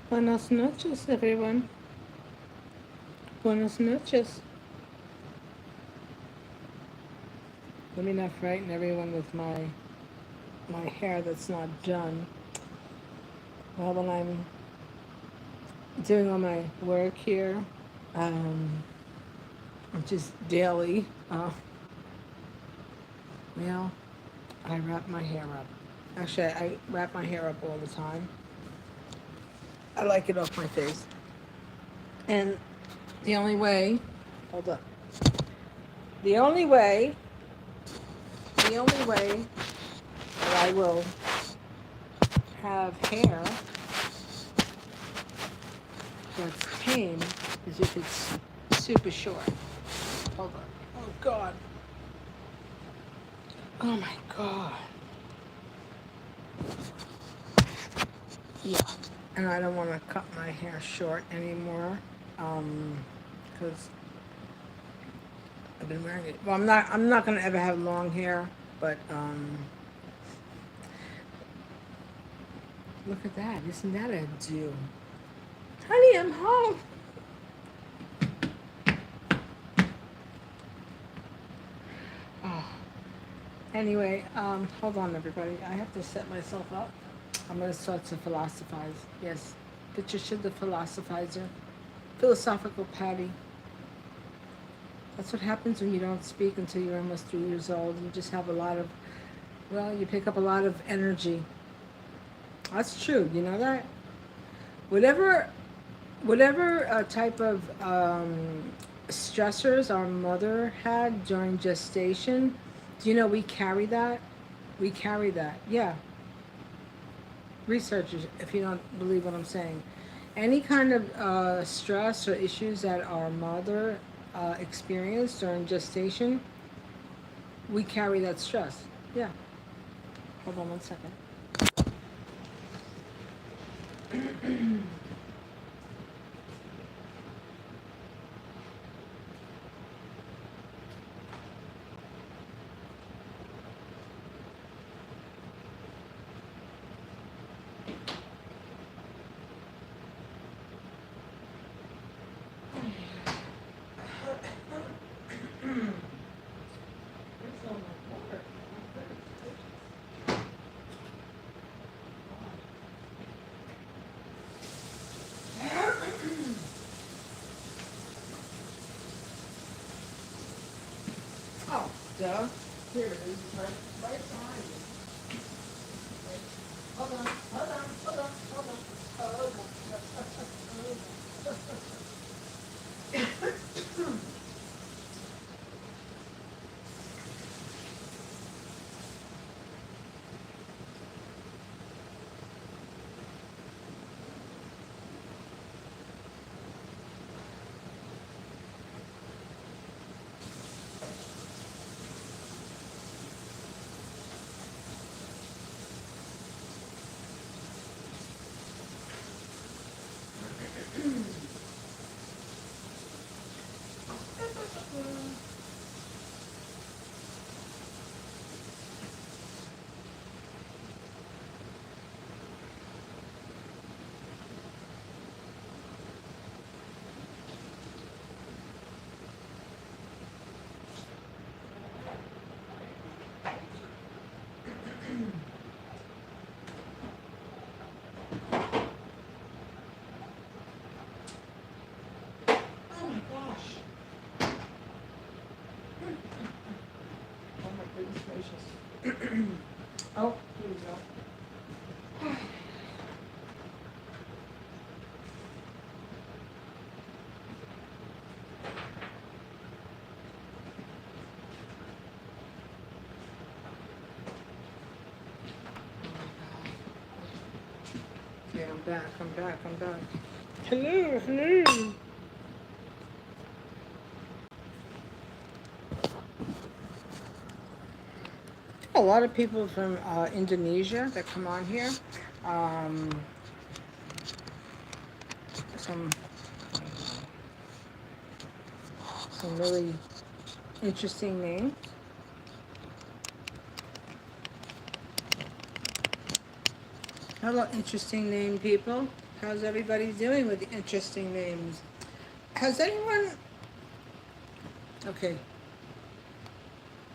Buenas noches, everyone. Buenas noches. Let me not frighten everyone with my hair that's not done. Well, when I'm doing all my work here, um, which is daily, well, I wrap my hair up. Actually, I wrap my hair up all the time. I like it off my face. And the only way, hold up, the only way, the only way that I will have hair that's tame is if it's super short. Hold on. Oh God. Oh my God. Yeah. And I don't want to cut my hair short anymore. Because I've been wearing it. Well, I'm not gonna ever have long hair, but look at that. Isn't that a do? Honey, I'm home. Oh. Anyway, hold on, everybody. I have to set myself up. I'm gonna start to philosophize. Yes, Patricia the philosophizer, philosophical Patty. That's what happens when you don't speak until you're almost 3 years old. You just have a lot of, well, you pick up a lot of energy. That's true. You know that. Whatever, whatever type of stressors our mother had during gestation, do you know we carry that? We carry that. Yeah, researchers, if you don't believe what I'm saying, any kind of stress or issues that our mother experienced during gestation, we carry that stress. Yeah. Hold on one second. Oh, duh. Here it is. It's right behind you. Wait. Hold on. Hold on. Hold on. Hold on. Hold on. Oh my gosh. Oh my goodness gracious. Oh, here we go. Okay, I'm back. I'm back. I'm back. Hello, hello. A lot of people from Indonesia that come on here. Um, some some really interesting names. Hello, interesting name people. How's everybody doing with the interesting names? Has anyone, okay,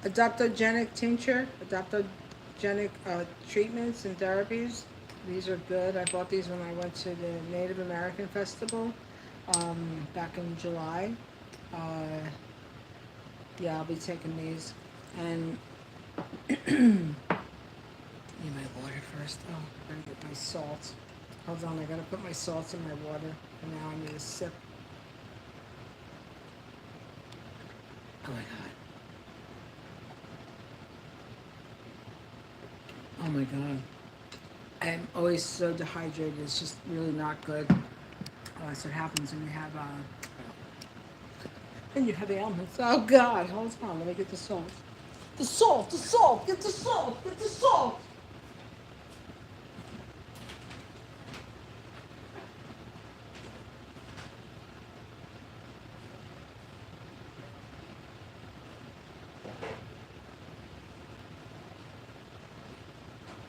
adaptogenic tincture, adaptogenic treatments and therapies? These are good. I bought these when I went to the Native American Festival back in July. Uh, yeah, I'll be taking these. And need my water first. Oh, I gotta get my salt. Hold on, I gotta put my salt in my water. And now I need a sip. Oh my god. Oh my god. I'm always so dehydrated. It's just really not good. That's what happens when you have ailments. Oh god, hold on, let me get the salt. The salt, the salt, get the salt, get the salt.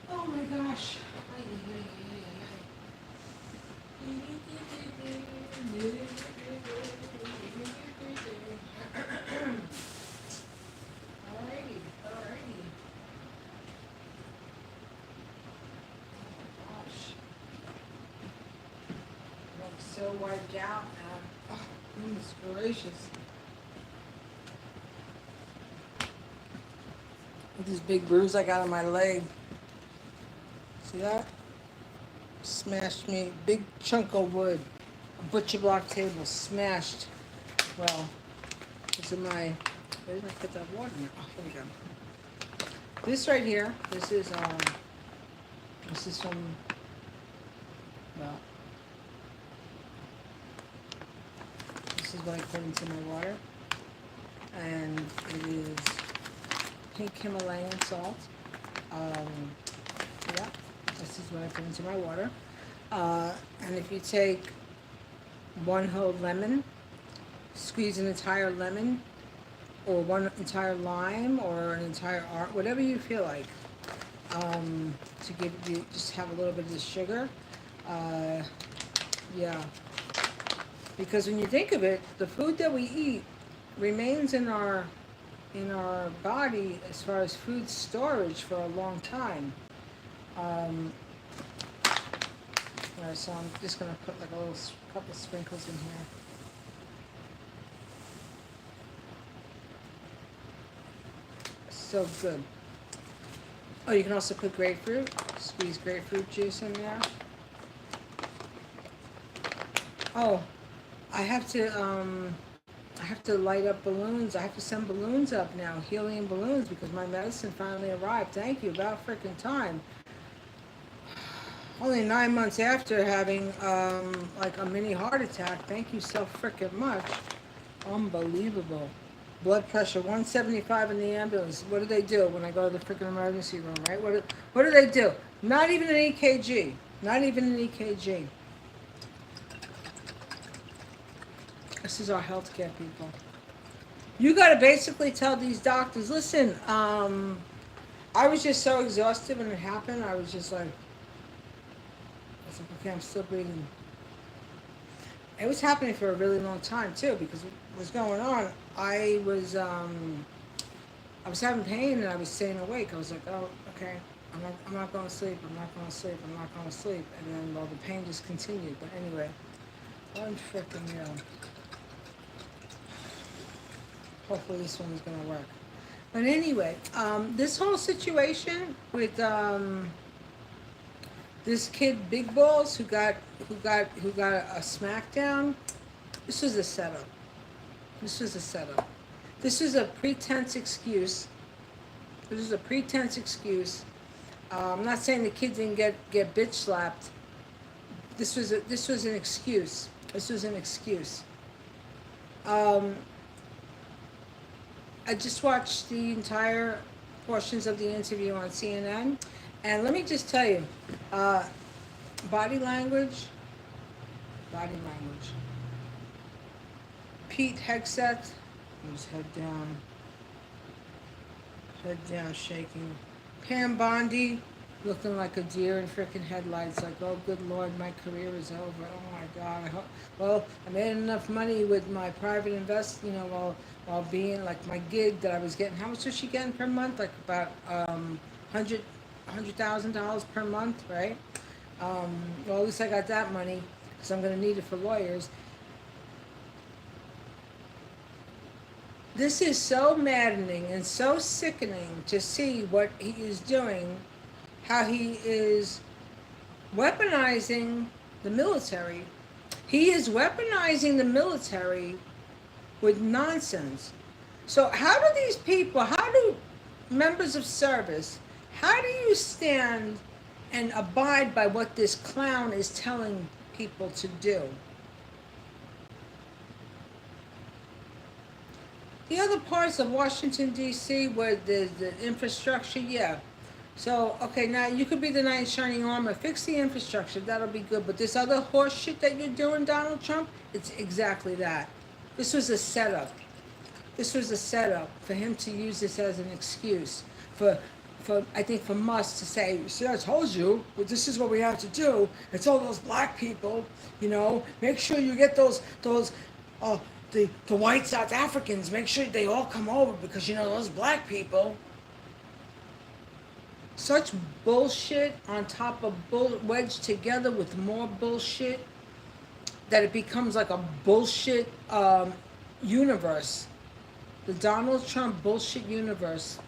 Oh my gosh. Alrighty, alrighty. Gosh. I'm so wiped out now. Oh, goodness gracious. Look at this big bruise I got on my leg. See that? Smashed me. Big chunk of wood. A butcher block table smashed. Well, this is my. Where did I put that water in? Oh, here we go. This right here. This is from. Well, this is what I put into my water, and it is pink Himalayan salt. Yeah, this is what I put into my water. And if you take one whole lemon, squeeze an entire lemon, or one entire lime, or an entire whatever you feel like, to give you just have a little bit of the sugar. Yeah, because when you think of it, the food that we eat remains in our body as far as food storage for a long time. So I'm just gonna put like a little couple sprinkles in here. So good. Oh, you can also put grapefruit. Squeeze grapefruit juice in there. Oh, I have to light up balloons. I have to send balloons up now, helium balloons, because my medicine finally arrived. Thank you, about freaking time. Only 9 months after having like a mini heart attack. Thank you so freaking much. Unbelievable. Blood pressure 175 in the ambulance. What do they do when I go to the freaking emergency room, right? What do they do? Not even an EKG. Not even an EKG. This is our healthcare people. You got to basically tell these doctors, listen, I was just so exhausted when it happened. I was just like, okay, I'm still breathing. It was happening for a really long time too, because what was going on, I was having pain and I was staying awake. I was like, oh, okay, I'm not going to sleep. I'm not going to sleep. I'm not going to sleep. And then, well, the pain just continued. But anyway, one freaking hopefully this one is going to work. But anyway, this whole situation with this kid Big Balls who got a smackdown. This was a setup. This was a setup. This is a pretense excuse. This is a pretense excuse. I'm not saying the kid didn't get bitch slapped. This was an excuse. This was an excuse. I just watched the entire portions of the interview on CNN, and let me just tell you, body language. Pete Hegseth, his head down, shaking. Pam Bondi, looking like a deer in frickin' headlights, like, oh, good Lord, my career is over. Oh my God, I hope. Well, I made enough money with my private invest, while being like my gig that I was getting. How much was she getting per month? Like about $100,000 per month, right? Well, at least I got that money because I'm gonna need it for lawyers. This is so maddening and so sickening to see what he is doing, how he is weaponizing the military. He is weaponizing the military with nonsense. So, how do these people, how do members of service, how do you stand and abide by what this clown is telling people to do? The other parts of Washington, D.C., where the infrastructure, yeah. So, okay, now you could be the knight in shining armor, fix the infrastructure, that'll be good. But this other horse shit that you're doing, Donald Trump, it's exactly that. This was a setup. This was a setup for him to use this as an excuse for I think for Musk to say, see, I told you, well, this is what we have to do. It's all those black people, make sure you get those the white South Africans, make sure they all come over because those black people. Such bullshit on top of wedged together with more bullshit that it becomes like a bullshit universe. The Donald Trump bullshit universe.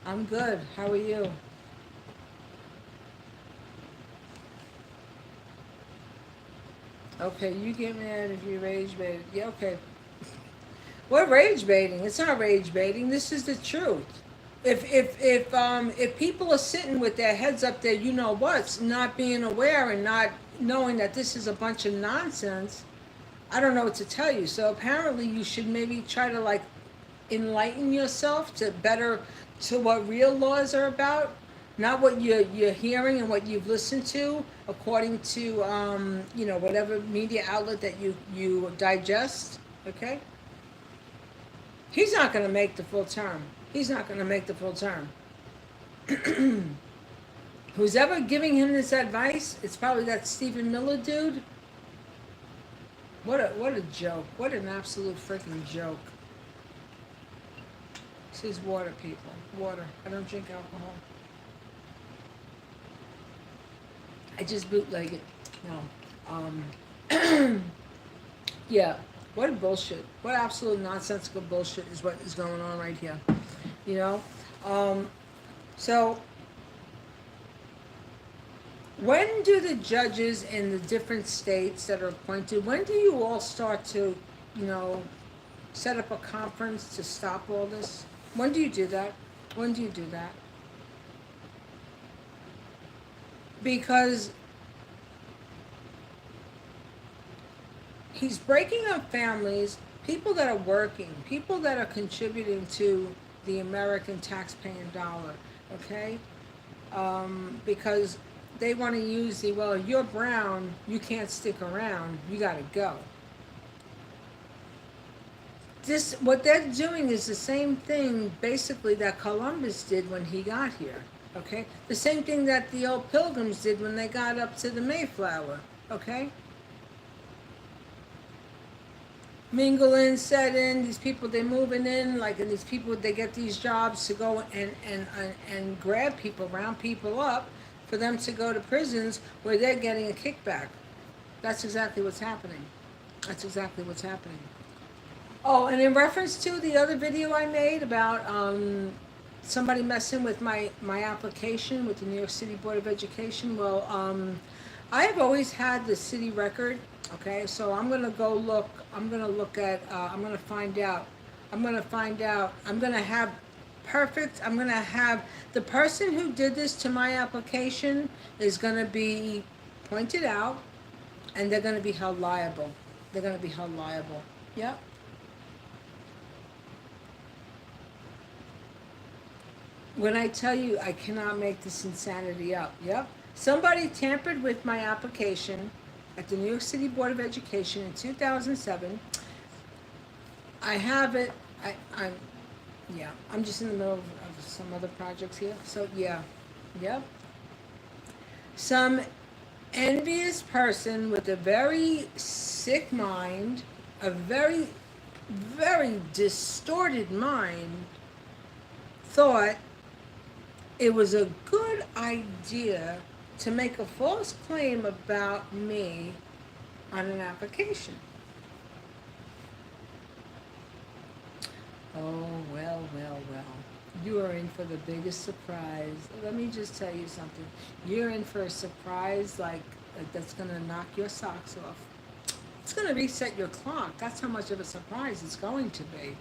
I'm good. How are you? Okay, you get mad if you rage bait. Yeah, okay. What rage baiting? It's not rage baiting. This is the truth. If people are sitting with their heads up there, what's not being aware and not knowing that this is a bunch of nonsense, I don't know what to tell you. So apparently you should maybe try to like enlighten yourself to what real laws are about, not what you're hearing and what you've listened to according to whatever media outlet that you digest. Okay, he's not going to make the full term. He's not going to make the full term. Who's ever giving him this advice? It's probably that Stephen Miller dude. What a joke! What an absolute freaking joke! This is water, people. Water. I don't drink alcohol. I just bootleg it. No. Yeah. What bullshit. What absolute nonsensical bullshit is what is going on right here. You know? So, when do the judges in the different states that are appointed, when do you all start to, set up a conference to stop all this? When do you do that? When do you do that? Because he's breaking up families, people that are working, people that are contributing to the American taxpaying dollar, okay? Because they want to use you're brown, you can't stick around, you got to go. What they're doing is the same thing basically that Columbus did when he got here, okay? The same thing that the old Pilgrims did when they got up to the Mayflower, okay? Mingle in, set in, these people, they're moving in, and these people, they get these jobs to go and grab people, round people up for them to go to prisons where they're getting a kickback. That's exactly what's happening. That's exactly what's happening. Oh, and in reference to the other video I made about somebody messing with my application with the New York City Board of Education, I have always had the city record, okay? So I'm going to go look, I'm going to look at, I'm going to find out, I'm going to have the person who did this to my application is going to be pointed out, and they're going to be held liable. They're going to be held liable. Yep. When I tell you I cannot make this insanity up, yep. Somebody tampered with my application at the New York City Board of Education in 2007. I have it. I'm just in the middle of some other projects here. So yeah, yep. Some envious person with a very sick mind, a very, very distorted mind, thought it was a good idea to make a false claim about me on an application. Oh, well, well, well. You are in for the biggest surprise. Let me just tell you something. You're in for a surprise like that's going to knock your socks off. It's going to reset your clock. That's how much of a surprise it's going to be.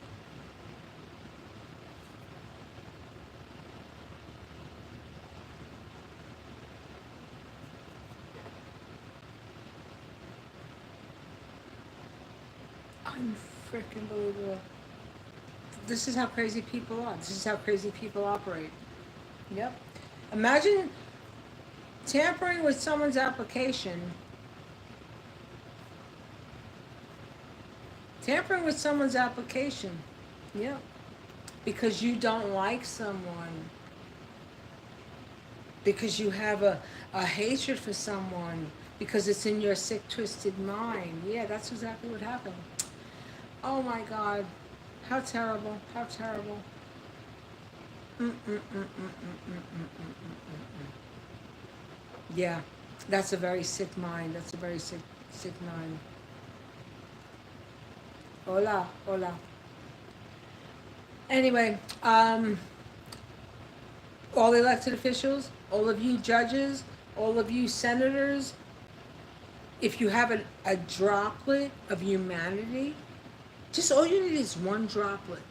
Unfreaking believable. This is how crazy people are. This is how crazy people operate. Yep. Imagine tampering with someone's application. Tampering with someone's application. Yep. Because you don't like someone. Because you have a hatred for someone. Because it's in your sick, twisted mind. Yeah, that's exactly what happened. Oh my God. How terrible. How terrible. Yeah, that's a very sick mind. That's a very sick, sick mind. Hola, hola. Anyway, all elected officials, all of you judges, all of you senators, if you have a droplet of humanity, just all you need is one droplet.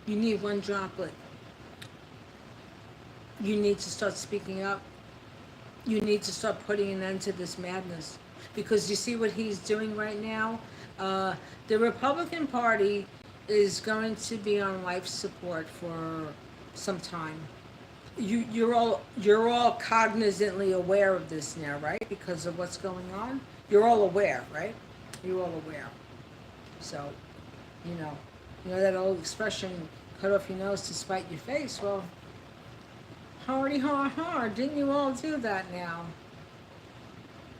You need one droplet. You need to start speaking up. You need to start putting an end to this madness. Because you see what he's doing right now? The Republican Party is going to be on life support for some time. You're all cognizantly aware of this now, right? Because of what's going on. You're all aware, right? You're all aware. So, you know, that old expression, cut off your nose to spite your face. Well, hardy har, didn't you all do that now?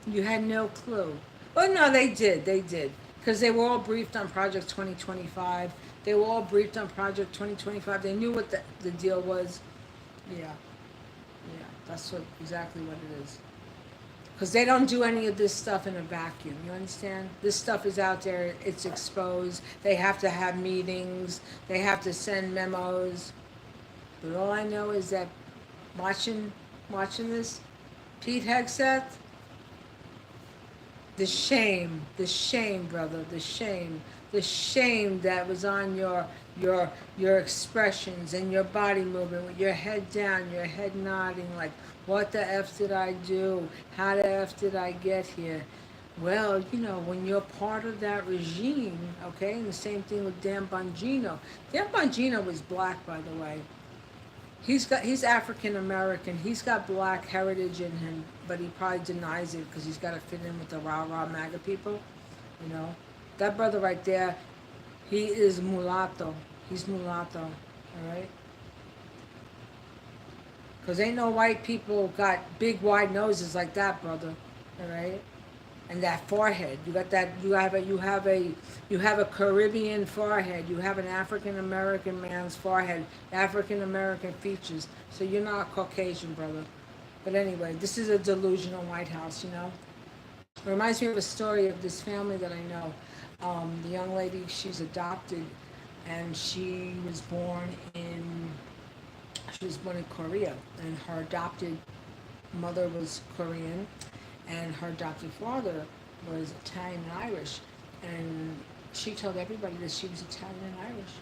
You had no clue. Well, no, they did. Because they were all briefed on Project 2025. They were all briefed on Project 2025. They knew what the deal was. Yeah, yeah, that's exactly what it is. Because they don't do any of this stuff in a vacuum, you understand? This stuff is out there, it's exposed. They have to have meetings. They have to send memos. But all I know is that watching this, Pete Hegseth, the shame, brother, the shame that was on your expressions and your body movement with your head down, your head nodding like, what the F did I do? How the F did I get here? Well, when you're part of that regime, okay, and the same thing with Dan Bongino. Dan Bongino was black, by the way. He's African American. He's got black heritage in him, but he probably denies it because he's got to fit in with the rah MAGA people. That brother right there, he is mulatto. He's mulatto, all right. Because ain't no white people got big wide noses like that, brother, all right. And that forehead, you got that. You have a Caribbean forehead. You have an African American man's forehead, African American features. So you're not Caucasian, brother. But anyway, this is a delusional White House. It reminds me of a story of this family that I know. The young lady, she's adopted, and she was born in Korea, and her adopted mother was Korean, and her adopted father was Italian and Irish, and she told everybody that she was Italian and Irish.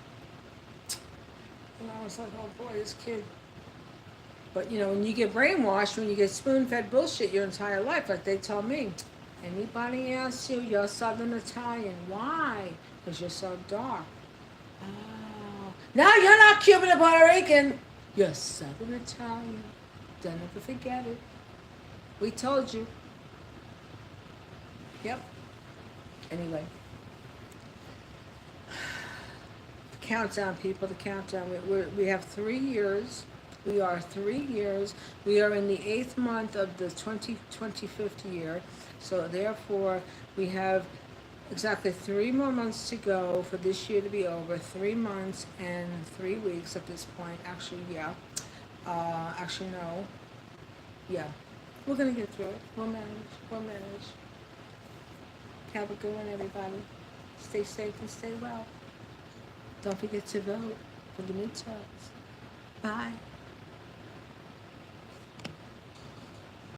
And I was like, oh boy, this kid. But when you get brainwashed, when you get spoon-fed bullshit your entire life, like they told me, anybody asks you, you're Southern Italian. Why? Because you're so dark. Oh. No, you're not Cuban or Puerto Rican. You're Southern Italian. Don't ever forget it. We told you. Yep. Anyway. The countdown, people, the countdown. We have 3 years We are 3 years. We are in the 8th month of the 2025th year. So therefore, we have exactly 3 more months to go for this year to be over. 3 months and 3 weeks at this point. Actually, yeah. Actually, no. Yeah. We're going to get through it. We'll manage. We'll manage. Have a good one, everybody. Stay safe and stay well. Don't forget to vote for the midterms. Bye.